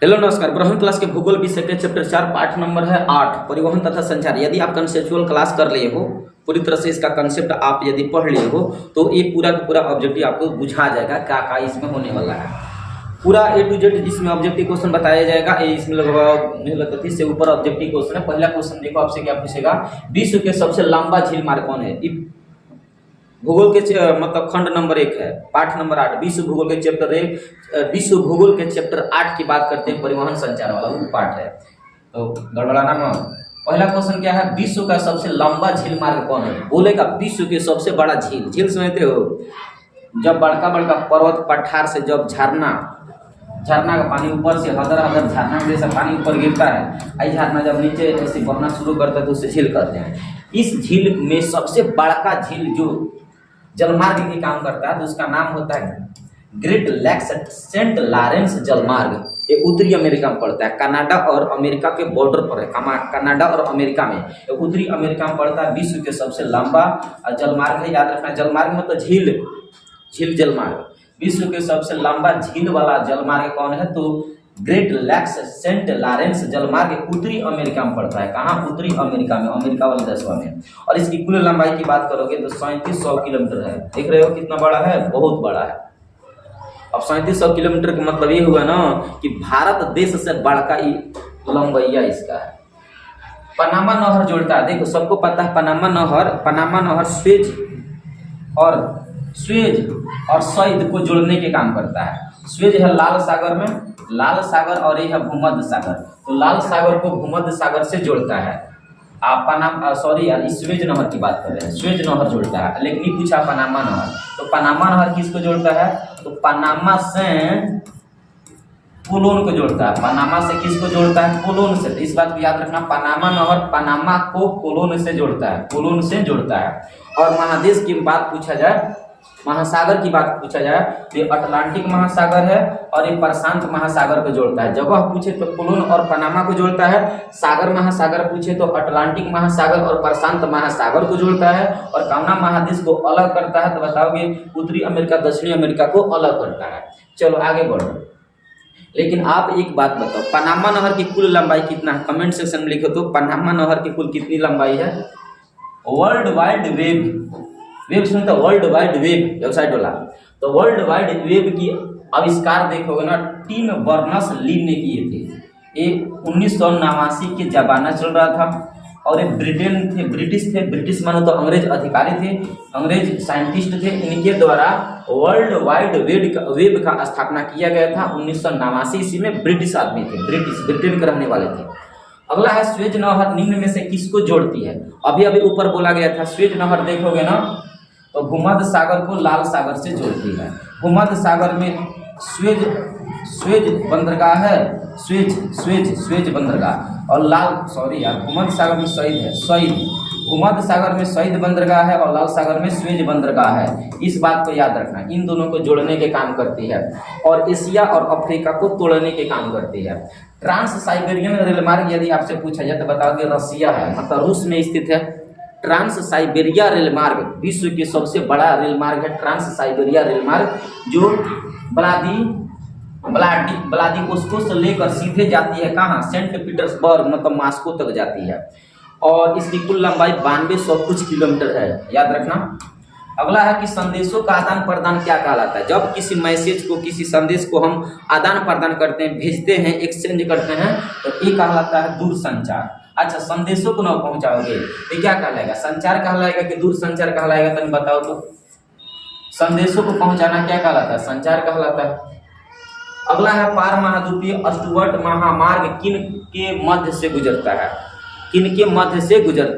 Hello नमस्कार। ब्रह्म class के भूगोल विषय के चैप्टर 4 पाठ नंबर है 8 परिवहन तथा संचार। यदि आप कंसेप्चुअल क्लास कर लिए हो, पूरी तरह से इसका कंसेप्ट आप यदि पढ़ लिए हो तो ये पूरा का पूरा ऑब्जेक्टिव आपको बुझा जाएगा क्या क्या इसमें होने वाला है। पूरा ए टू जेड इसमें ऑब्जेक्टिव क्वेश्चन बताया जाएगा। ये इसमें लगभग 30 से ऊपर ऑब्जेक्टिव क्वेश्चन है। पहला क्वेश्चन देखो आपसे क्या पूछेगा, विश्व के सबसे लंबा झील मार्ग कौन है। भूगोल के मतलब खंड नंबर 1 है, पाठ नंबर 8 विश्व भूगोल के चैप्टर 1 विश्व भूगोल के चैप्टर 8 की बात करते हैं, परिवहन संचार वाला वो पाठ है। तो गड़बड़ाना ना। पहला क्वेश्चन क्या है, विश्व का सबसे लंबा झील मार्ग कौन है। बोलेगा विश्व के सबसे बड़ा झील। झील समझते हो, जब बड़का बड़का पर्वत पठार से जब झरना का पानी ऊपर से हदर हदर झरना जैसा पानी ऊपर गिरता है, आई झरना जब नीचे ऐसे बहना शुरू करता है तो उसे झील कहते हैं। इस झील में सबसे बड़का झील जो जलमार्ग की काम करता है तो उसका नाम होता है ग्रेट लैक्स सेंट लॉरेंस जलमार्ग। ये उत्तरी अमेरिका में पड़ता है, कनाडा और अमेरिका के बॉर्डर पर है। कनाडा और अमेरिका में, ये उत्तरी अमेरिका में पड़ता है। विश्व के सबसे लंबा जलमार्ग है, याद रखना। जलमार्ग में तो झील जलमार्ग। विश्व के सबसे लंबा झील वाला जलमार्ग कौन है, तो ग्रेट लैक्स सेंट लॉरेंस जलमार्ग उत्तरी अमेरिका में पड़ता है। कहाँ? उत्तरी अमेरिका में, अमेरिका वाले देशों में। और इसकी कुल लंबाई की बात करोगे तो 3700 किलोमीटर है। देख रहे हो कितना बड़ा है, बहुत बड़ा है। अब 3700 किलोमीटर का मतलब ये हुआ ना कि भारत देश से बड़का लंबैया इसका है। पनामा नहर जोड़ता है, देखो सबको पता है पनामा नहर स्वेज और सईद को जोड़ने के काम करता है। स्वेज है लाल सागर और ये है भूमध्य सागर। तो लाल सागर को भूमध्य सागर से जोड़ता है। इस स्वेज नहर की बात कर रहे हैं। स्वेज नहर जोड़ता है, लेकिन ये पूछा पनामा नहर। तो पनामा नहर किसको जोड़ता है, तो पनामा से पोलोन को जोड़ता है। पनामा से किसको जोड़ता है, पोलोन से। तो इस बात को याद रखना, पनामा नहर पनामा को पोलोन से जोड़ता है। और महादेश की बात पूछा जाए, महासागर की बात पूछा जाए तो ये अटलांटिक महासागर है और ये प्रशांत महासागर को जोड़ता है। जगह पूछे तो पोलोन और पनामा को जोड़ता है। सागर महासागर पूछे तो अटलांटिक महासागर और प्रशांत महासागर को जोड़ता है। और कौना महादेश को अलग करता है, तो बताओगे उत्तरी अमेरिका दक्षिणी अमेरिका को अलग करता है। चलो आगे बढ़ो। लेकिन आप एक बात बताओ, पनामा नहर की कुल लंबाई कितना है, कमेंट सेक्शन में लिखो तो पनामा नहर की कुल कितनी लंबाई है। वर्ल्ड वाइड वेब सुनते, वर्ल्ड वाइड वेब वेबसाइट वाला। तो वर्ल्ड वाइड वेब की आविष्कार देखोगे ना, टिम बर्नर्स ली ने किए थे। ये 1989 के जमाना चल रहा था। और ये ब्रिटिश मानो तो अंग्रेज अधिकारी थे, अंग्रेज साइंटिस्ट थे। इनके द्वारा वर्ल्ड वाइड वेब का स्थापना किया गया था 1989 ईस्वी में। ब्रिटिश आदमी थे, ब्रिटेन के रहने वाले थे। अगला है स्वेज नहर निम्न में से किसको जोड़ती है। अभी ऊपर बोला गया था स्वेज नहर देखोगे ना तो भूमध्य सागर को लाल सागर से जोड़ती है। भूमध्य सागर में स्वेज बंदरगाह है, स्वेज बंदरगाह। और भूमध्य सागर में भूमध्य सागर में सईद बंदरगाह है और लाल सागर में स्वेज बंदरगाह है। इस बात को याद रखना, इन दोनों को जोड़ने के काम करती है और एशिया और अफ्रीका को तोड़ने के काम करती है। ट्रांस साइबेरियन रेल मार्ग यदि आपसे पूछा जाए तो बताओगे रसिया है, मतलब रूस में स्थित है। ट्रांस साइबेरिया रेल मार्ग विश्व के सबसे बड़ा रेल मार्ग है। ट्रांस साइबेरिया रेल मार्ग जो व्लादिवोस्तोक से लेकर सीधे जाती है कहाँ, सेंट पीटर्सबर्ग मतलब मॉस्को तक जाती है। और इसकी कुल लंबाई 9200 कुछ किलोमीटर है, याद रखना। अगला है कि संदेशों का आदान प्रदान क्या कहलाता है। जब किसी मैसेज को, किसी संदेश को हम आदान प्रदान करते हैं, भेजते हैं, एक्सचेंज करते हैं, तो ये कहलाता है दूरसंचार। अच्छा, संदेशों को न पहुंचाओगे तो क्या कहलाएगा, संचार कहलाएगा कि दूर संचार कहलाएगा, तो बताओ तो। संदेशों को पहुंचाना क्या कहलाता है, संचार कहलाता है। अगला है पार महाद्वीपीय स्टुअर्ट महामार्ग किन के मध्य से गुजरता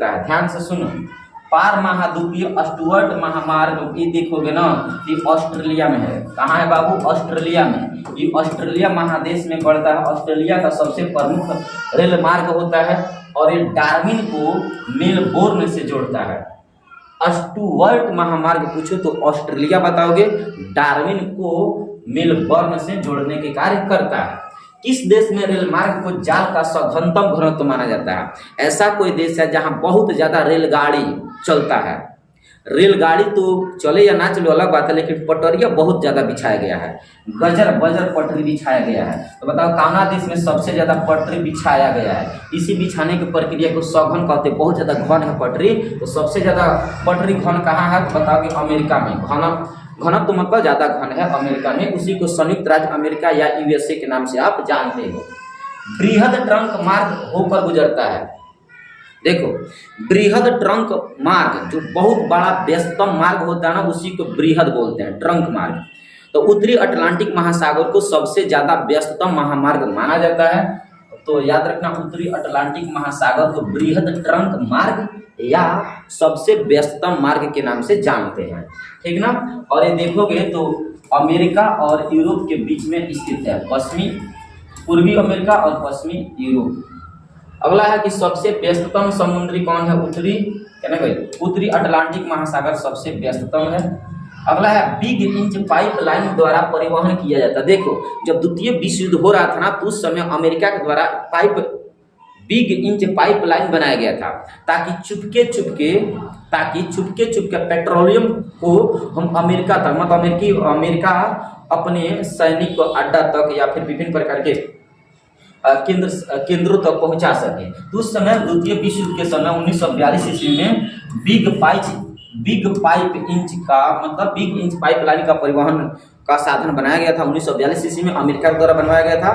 है। ध्यान से सुनो, पार महाद्वीपीय स्टुअर्ट महामार्ग ये देखोगे ना, ये ऑस्ट्रेलिया में है। कहाँ है बाबू, ऑस्ट्रेलिया में। ये ऑस्ट्रेलिया महादेश में पड़ता है। ऑस्ट्रेलिया का सबसे प्रमुख रेल मार्ग होता है और ये डार्विन को मेलबोर्न से जोड़ता है। स्टुअर्ट महामार्ग पूछो तो ऑस्ट्रेलिया बताओगे, डार्विन को मेलबोर्न से जोड़ने के कार्य करता है। किस देश में रेल मार्ग को जाल का सघनतम घनत्व माना जाता है। ऐसा कोई देश है जहां बहुत ज्यादा रेलगाड़ी चलता है। रेलगाड़ी तो चले या ना चले अलग बात है, लेकिन पटरिया बहुत ज़्यादा बिछाया गया है, गजर बजर पटरी बिछाया गया है। तो बताओ कौना देश में सबसे ज़्यादा पटरी बिछाया गया है? इसी बिछाने की प्रक्रिया को सघन कहते हैं। बहुत ज़्यादा घन है पटरी, तो सबसे ज़्यादा पटरी घन कहाँ है? तो बताओ कि अमेरिका में। घनत्व तो मतलब ज़्यादा घन है अमेरिका में, उसी को संयुक्त राज्य अमेरिका या यूएसए के नाम से आप जानते हो। बृहद ट्रंक मार्ग होकर गुजरता है। देखो, बृहद ट्रंक मार्ग जो बहुत बड़ा व्यस्तम मार्ग होता है ना, उसी को बृहद बोलते हैं, ट्रंक मार्ग। तो उत्तरी अटलांटिक महासागर को सबसे ज्यादा व्यस्ततम महामार्ग माना जाता है। तो याद रखना, उत्तरी अटलांटिक महासागर को बृहद ट्रंक मार्ग या सबसे व्यस्ततम मार्ग के नाम से जानते हैं, ठीक ना। और ये देखोगे तो अमेरिका और यूरोप के बीच में स्थित है, पूर्वी अमेरिका और पश्चिमी यूरोप। अगला है कि सबसे व्यस्ततम समुद्री कौन है? उत्तरी अटलांटिक महासागर सबसे व्यस्ततम है। अगला है बिग इंच पाइपलाइन द्वारा परिवहन किया जाता है। देखो, जब द्वितीय विश्व युद्ध हो रहा था ना, तो उस समय अमेरिका के द्वारा बिग इंच पाइपलाइन बनाया गया था, ताकि चुपके चुपके पेट्रोलियम को हम अमेरिका तक, मतलब अमेरिका अपने सैनिक अड्डा तक या फिर विभिन्न प्रकार के केंद्रों तक पहुंचा सके। तो उस समय द्वितीय विश्व युद्ध के समय 1942 ईस्वी में बिग इंच पाइपलाइन का परिवहन का साधन बनाया गया था। 1942 ईस्वी में अमेरिका द्वारा बनवाया गया था,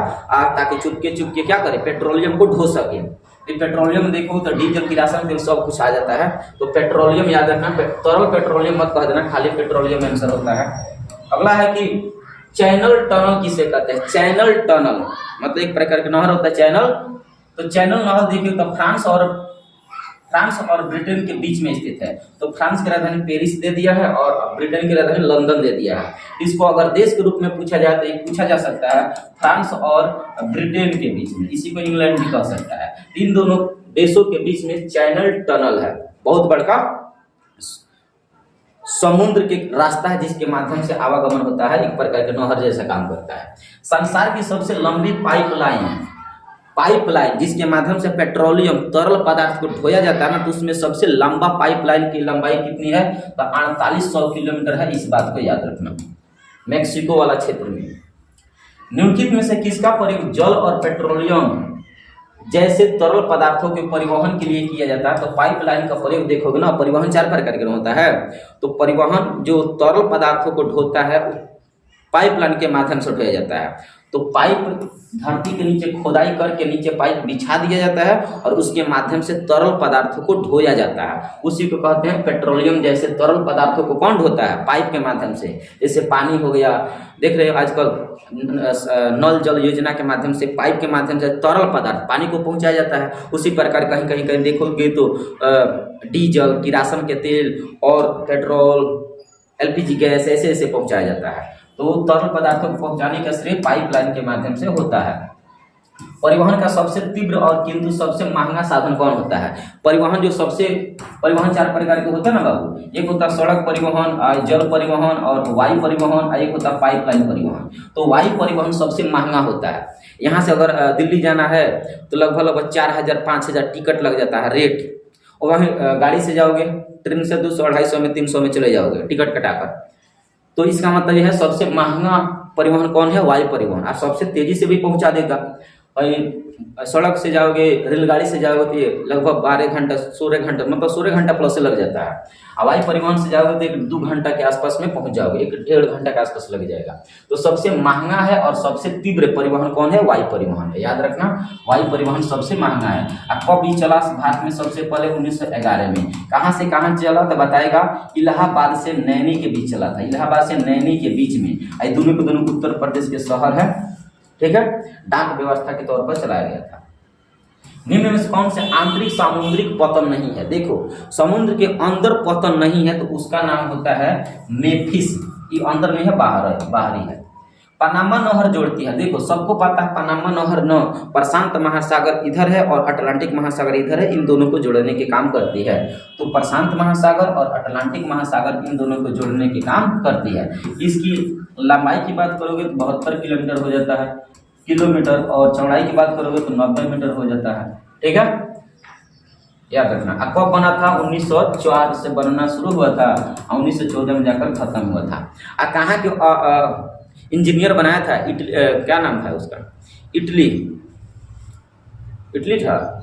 ताकि चुपके क्या करे, पेट्रोलियम को ढो सके। पेट्रोलियम देखो तो डीजल, किरासन तेल सब कुछ आ जाता है। तो पेट्रोलियम याद रखना, तरल पेट्रोलियम मत कह देना, खाली पेट्रोलियम आंसर होता है। अगला है कि चैनल टनल किसे कहते हैं? चैनल टनल मतलब एक प्रकार का नहर होता है चैनल। तो चैनल नहर देखिए तो फ्रांस और ब्रिटेन के बीच में स्थित है। तो फ्रांस की राजधानी पेरिस दे दिया है और ब्रिटेन की राजधानी लंदन दे दिया है। इसको अगर देश के रूप में पूछा जाए तो ये पूछा जा सकता है फ्रांस और ब्रिटेन के बीच में, इसी को इंग्लैंड भी कह सकता है। इन दोनों देशों के बीच में चैनल टनल है, बहुत बड़का समुद्र के रास्ता है जिसके माध्यम से आवागमन होता है, एक प्रकार के नहर जैसा काम करता है। संसार की सबसे लंबी पाइपलाइन जिसके माध्यम से पेट्रोलियम तरल पदार्थ को ढोया जाता है ना, तो उसमें सबसे लंबा पाइपलाइन की लंबाई कितनी है? तो 4800 किलोमीटर है। इस बात को याद रखना, मैक्सिको वाला क्षेत्र में। निम्नलिखित में से किसका प्रयोग जल और पेट्रोलियम जैसे तरल पदार्थों के परिवहन के लिए किया जाता है? तो पाइपलाइन का प्रयोग देखोगे ना, परिवहन 4 प्रकार का होता है। तो परिवहन जो तरल पदार्थों को ढोता है पाइपलाइन के माध्यम से ढोया जाता है। तो पाइप धरती के नीचे खोदाई करके नीचे पाइप बिछा दिया जाता है और उसके माध्यम से तरल पदार्थों को ढोया जाता है, उसी को कहते हैं पेट्रोलियम। जैसे तरल पदार्थों को कौन ढोता है? पाइप के माध्यम से। जैसे पानी हो गया, देख रहे हो आजकल नल जल योजना के माध्यम से पाइप के माध्यम से तरल पदार्थ पानी को पहुंचाया जाता है। उसी प्रकार कहीं देखोगे तो डीजल, किरासन के तेल और पेट्रोल, एलपीजी गैस ऐसे पहुंचाया जाता है। तो तरल पदार्थों को पहुंचाने का श्रेय पाइपलाइन के माध्यम से होता है। परिवहन का सबसे तीव्र और किंतु सबसे महंगा साधन कौन होता है? परिवहन 4 प्रकार के होते हैं ना बाबू। एक होता है सड़क परिवहन, जल परिवहन और वायु परिवहन, एक होता है पाइपलाइन परिवहन। तो वायु परिवहन सबसे महंगा होता है। यहाँ से अगर दिल्ली जाना है तो लगभग 4000-5000 टिकट लग जाता है रेट। और वहीं गाड़ी से जाओगे, ट्रेन से 200-250 में 300 में चले जाओगे टिकट कटाकर। तो इसका मतलब यह है सबसे महंगा परिवहन कौन है? वायु परिवहन। और सबसे तेजी से भी पहुंचा देगा। और सड़क से जाओगे, रेलगाड़ी से जाओगे तो ये लगभग 12 घंटा 16 घंटा, मतलब 16 घंटा प्लस से लग जाता है। हवाई परिवहन से जाओगे तो 1-2 घंटा के आसपास में पहुंच जाओगे, 1-1.5 घंटा के आसपास लग जाएगा। तो सबसे महंगा है और सबसे तीव्र परिवहन कौन है? वायु परिवहन है। याद रखना, वायु परिवहन सबसे महंगा है। कब भी चला भारत में? सबसे पहले 1911 में। कहाँ से कहाँ चला तो बताएगा, इलाहाबाद से नैनी के बीच चला था। इलाहाबाद से नैनी के बीच में, दोनों उत्तर प्रदेश के शहर है, ठीक है। डाक व्यवस्था के तौर पर चलाया गया था। निम्न में से कौन से आंतरिक सामुद्रिक पतन नहीं है? देखो, समुद्र के अंदर पतन नहीं है तो उसका नाम होता है मेफिस। ये अंदर नहीं है, बाहरी है। पनामा नहर जोड़ती है। देखो, सबको पता है पनामा नहर न प्रशांत महासागर इधर है और अटलांटिक महासागर इधर है, इन दोनों को जोड़ने के काम करती है। तो प्रशांत महासागर और अटलांटिक महासागर इन दोनों को जोड़ने के काम करती है। इसकी लंबाई की बात करोगे तो 72 किलोमीटर हो जाता है, और चौड़ाई की बात करोगे तो 90 मीटर हो जाता है, ठीक है। याद रखना। कब बना था? 1904 से बनना शुरू हुआ था और 1914 में जाकर खत्म हुआ था। कहाँ के इंजीनियर बनाया था? क्या नाम था उसका? इटली था,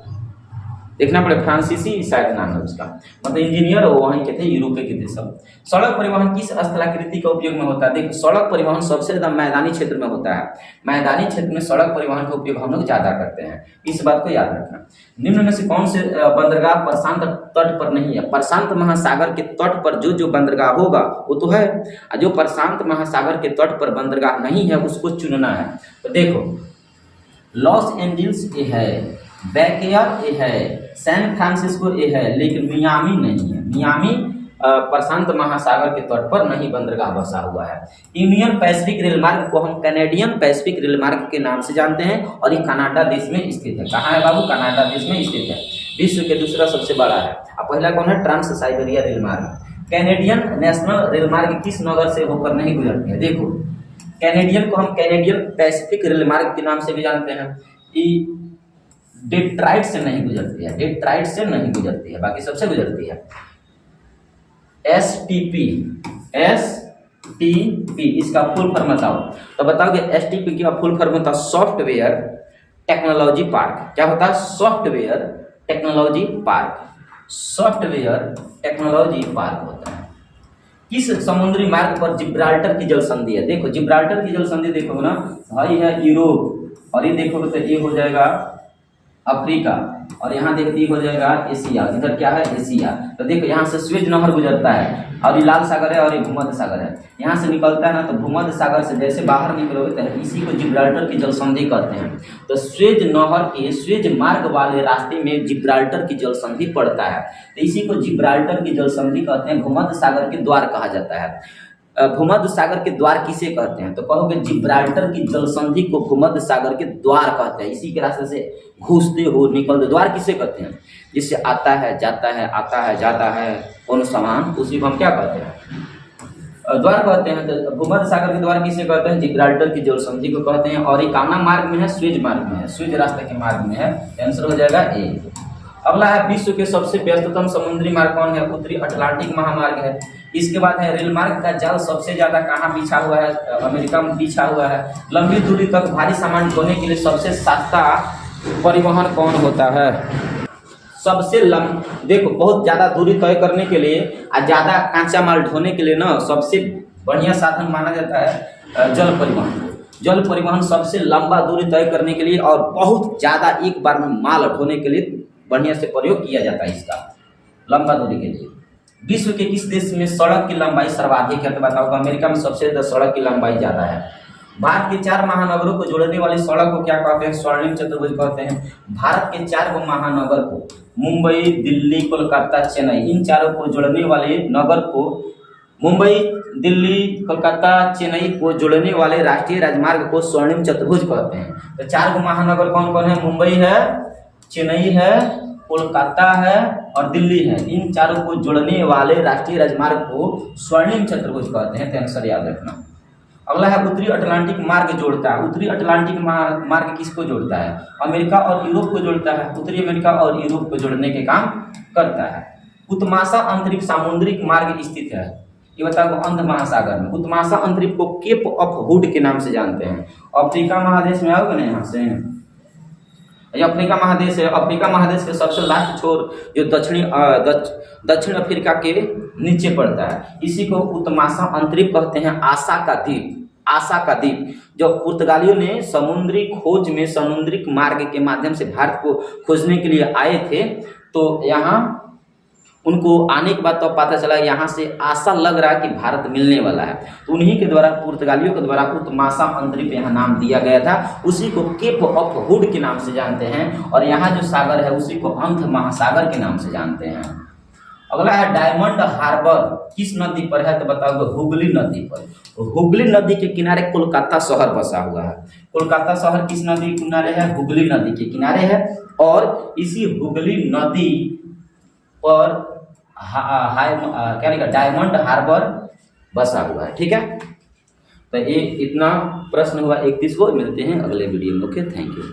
देखना पड़े, फ्रांसीसी शायद नाम है उसका, मतलब इंजीनियर वहीं के थे, यूरोप के थे सब। सड़क परिवहन किस स्थलाकृति का उपयोग में होता है? देखो, सड़क परिवहन सबसे ज्यादा मैदानी क्षेत्र में होता है। मैदानी क्षेत्र में सड़क परिवहन का उपयोग हम लोग ज्यादा करते हैं, इस बात को याद रखना। निम्न में से कौन से बंदरगाह प्रशांत तट पर नहीं है? प्रशांत महासागर के तट पर जो बंदरगाह होगा वो तो है, जो प्रशांत महासागर के तट पर बंदरगाह नहीं है उसको चुनना है। तो देखो, लॉस एंजल्स ये है, बैकेयर ये है, सैन फ्रांसिस्को ये है, लेकिन मियामी नहीं है। मियामी प्रशांत महासागर के तट पर नहीं बंदरगाह बसा हुआ है। यूनियन पैसिफिक रेल मार्ग को हम कैनेडियन पैसिफिक रेल मार्ग के नाम से जानते हैं और ये कनाडा देश में स्थित है। कहाँ है बाबू? कनाडा देश में स्थित है, विश्व के दूसरा सबसे बड़ा है। अब पहला कौन है? ट्रांस साइबेरिया रेल मार्ग। कैनेडियन नेशनल रेल मार्ग किस नगर से होकर नहीं गुजरती है? देखो, कैनेडियन को हम कैनेडियन पैसिफिक रेल मार्ग के नाम से भी जानते हैं। डेट्राइट से नहीं गुजरती है, डेट्राइट से नहीं गुजरती है, बाकी सबसे गुजरती है। STP इसका फुल फॉर्म बताओ, तो बताओगे STP का फुल फॉर्म होता है सॉफ्टवेयर टेक्नोलॉजी पार्क। क्या होता है? Software technology park, software technology park होता है। किस समुद्री मार्ग पर जिब्राल्टर की जल संधि है? देखो, जिब्राल्टर की जल संधि देखो ना भाई, है यूरोप, और ये देखोगे तो ये हो जाएगा अफ्रीका, और यहाँ देखिए हो जाएगा एशिया। इधर क्या है? एशिया। तो देखो, यहाँ से स्वेज नहर गुजरता है और ये लाल सागर है और ये भूमध्य सागर है। यहाँ से निकलता है ना, तो भूमध्य सागर से जैसे बाहर निकलोगे तो इसी को जिब्राल्टर की जल संधि कहते हैं। तो स्वेज नहर के स्वेज मार्ग वाले रास्ते में जिब्राल्टर की जल संधि पड़ता है, तो इसी को जिब्राल्टर की जल संधि कहते हैं। भूमध्य सागर के द्वार कहा जाता है। भूमध्य सागर के द्वार किसे कहते हैं? तो कहोगे जिब्राल्टर की जल संधि को भूमध्य सागर के द्वार कहते हैं। इसी के रास्ते से घुसते हो निकलते द्वार किसे कहते हैं? जिससे आता है जाता है, आता है जाता है कौन सामान, उसी को हम क्या कहते हैं? द्वार कहते हैं। तो भूमध्य सागर के द्वार किसे कहते हैं? जिब्राल्टर की जल संधि को कहते हैं। और ये कामना मार्ग में है, स्वेज मार्ग में है, स्वेज रास्ते के मार्ग में है। आंसर हो जाएगा ए। अगला है, विश्व के सबसे व्यस्ततम समुद्री मार्ग कौन है? उत्तरी अटलांटिक महामार्ग है। इसके बाद है, रेल मार्ग का जाल सबसे ज्यादा कहाँ बिछा हुआ है? अमेरिका में बिछा हुआ है। लंबी दूरी तक भारी सामान ढोने के लिए सबसे सस्ता परिवहन कौन होता है? सबसे देखो, बहुत ज्यादा दूरी तय करने के लिए और ज्यादा कांचा माल ढोने के लिए ना सबसे बढ़िया साधन माना जाता है जल परिवहन। जल परिवहन सबसे लंबा दूरी तय करने के लिए और बहुत ज्यादा एक बार में माल ढोने के लिए बढ़िया से प्रयोग किया जाता है इसका, लंबा दूरी के लिए। विश्व के किस देश में सड़क की लंबाई सर्वाधिक है? तो बताओ, अमेरिका में सबसे ज्यादा सड़क की लंबाई ज्यादा है। भारत के 4 महानगरों को जोड़ने वाली सड़क को क्या कहते हैं? स्वर्णिम चतुर्भुज कहते हैं। भारत के 4 महानगर को, मुंबई, दिल्ली, कोलकाता, चेन्नई, इन चारों को जोड़ने वाले नगर को, मुंबई, दिल्ली, कोलकाता, चेन्नई को जोड़ने वाले राष्ट्रीय राजमार्ग को स्वर्णिम चतुर्भुज कहते हैं। तो 4 महानगर कौन कौन है? मुंबई है, चेन्नई है, कोलकाता है और दिल्ली है। इन चारों को जोड़ने वाले राष्ट्रीय राजमार्ग को स्वर्णिम चतुर्भुज कहते हैं। तो आंसर याद रखना। अगला है, उत्तरी अटलांटिक मार्ग जोड़ता है। उत्तरी अटलांटिक मार्ग किसको जोड़ता है? अमेरिका और यूरोप को जोड़ता है। उत्तरी अमेरिका और यूरोप को जोड़ने के काम करता है। उत्तमाशा अंतरिक्ष सामुद्रिक मार्ग स्थित है, ये बताओ, अंध महासागर में। उत्तमाशा अंतरिक्ष को केप ऑफ हुड के नाम से जानते हैं। अफ्रीका महादेश में आओगे ना, यहाँ से ये अफ्रीका महादेश है। अफ्रीका महादेश के सबसे लास्ट छोर जो दक्षिण अफ्रीका के नीचे पड़ता है, इसी को उत्तमाशा अंतरिक्ष कहते हैं। आशा का द्वीप, आशा का द्वीप, जो पुर्तगालियों ने समुद्री खोज में समुद्रिक मार्ग के माध्यम से भारत को खोजने के लिए आए थे, तो यहाँ उनको आने के बाद तो पता चला यहाँ से आशा लग रहा है कि भारत मिलने वाला है, तो उन्हीं के द्वारा, पुर्तगालियों के द्वारा उत्तमाशा अंतरिक्ष यहाँ नाम दिया गया था। उसी को केप ऑफ हुड के नाम से जानते हैं और यहाँ जो सागर है उसी को अंध महासागर के नाम से जानते हैं। अगला है, डायमंड हार्बर किस नदी पर है? तो बताओगे, हुगली नदी पर। हुगली नदी के किनारे कोलकाता शहर बसा हुआ है। कोलकाता शहर किस नदी के किनारे है? हुगली नदी के किनारे है। और इसी हुगली नदी पर क्या लिखा? डायमंड हार्बर बसा हुआ है। ठीक है, तो ये इतना प्रश्न हुआ 31 को। मिलते हैं अगले वीडियो में। Okay, thank you.